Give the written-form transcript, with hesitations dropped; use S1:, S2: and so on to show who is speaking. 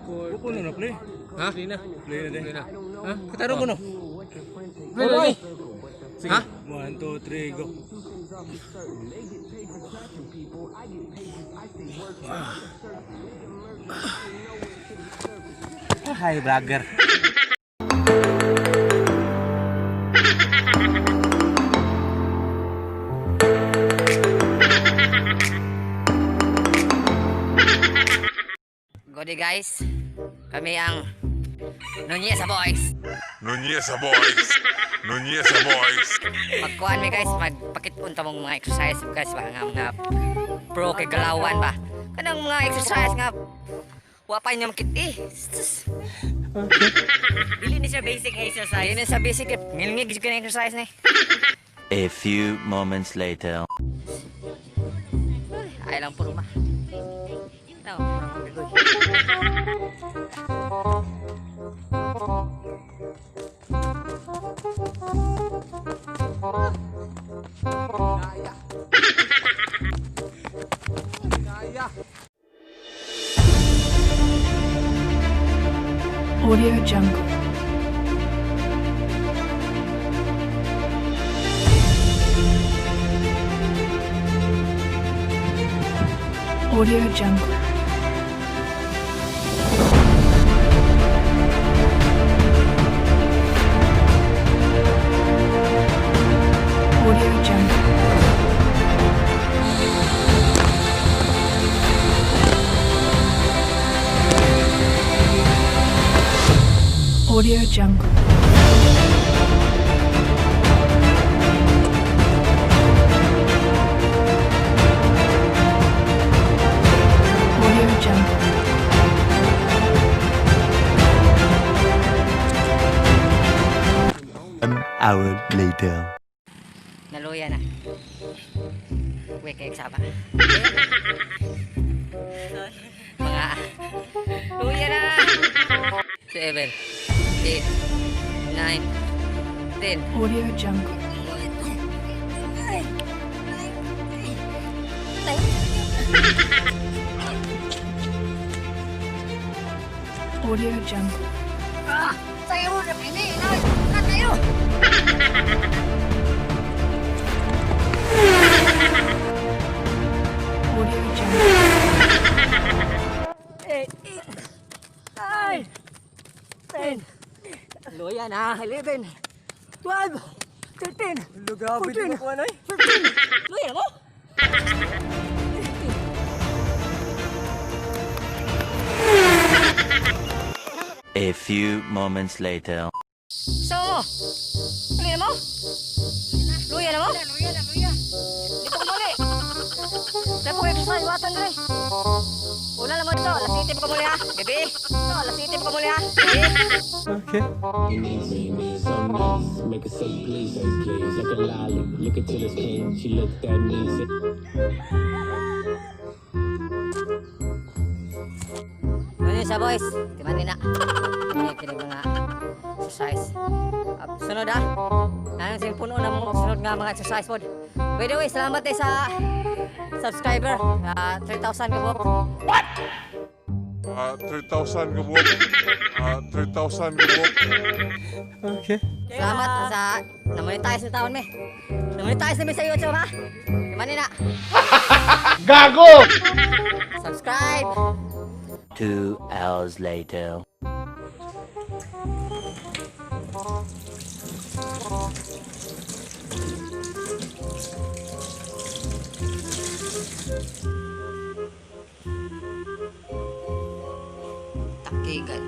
S1: Buko na play.
S2: Ha?
S1: Play na. Play na din.
S2: Ha? Katarong ko no?
S1: Play na.
S2: Ha?
S1: 1, 2, 3, go.
S2: Hai vlogger.
S3: Good day guys, kami ang Nunye sa Boys.
S4: Nunye sa boys. Nunye sa boys.
S3: Magkuhan mi guys, magpakit-unta mong mga exercise guys ba nga mga pro kay galawan ba. Kanang mga exercise nga wapay niya makit Dili ni siya basic exercise. Dili sa basic ngilngig ka na exercise ni.
S5: A few moments later.
S3: Ay lang puro ma. No, puro
S6: Audio Jungle. Audio Jungle. Audio Jungle. Audio Jungle. Audio Jungle.
S5: An hour later.
S3: naluya na. Uwi kayo sama. Mga luya na. 7, 8, 9, 10.
S6: Audio Jungle. Audio Jungle.
S3: Saya mo na pini. Nak kayo.
S6: Audio Jungle.
S3: 8, 9, 10. Luya na. 11, 12, 13, 14, 15. Luya mo?
S5: A few moments later.
S3: So, luya mo? Luya na mo? Luya. Di ko kumuli. Saya po exercise, watan rin. Una naman ito, alas 7 pa kumuli ha. Gabi. Ito, alas 7 pa kumuli ha. Gabi.
S2: Okay.
S7: Some nights make her say please, like a lolly. Look at Tillis King, she looked at me.
S3: Ano sa boys? Timan din na. Kinig mga exercise. Sunod ha. Nanong sing puno na mo sunod nga mga exercise pod. By the way, salamat tayo sa subscriber. 3,000 kabok.
S4: 3,000 kabuk. 3,000 kabuk.
S2: Okay.
S3: Salamat sa namonetize na taon me. Namonetize na mi sa YouTube ha. Timan din na.
S2: Gago!
S3: Subscribe.
S5: 2 hours later.
S3: Takigan.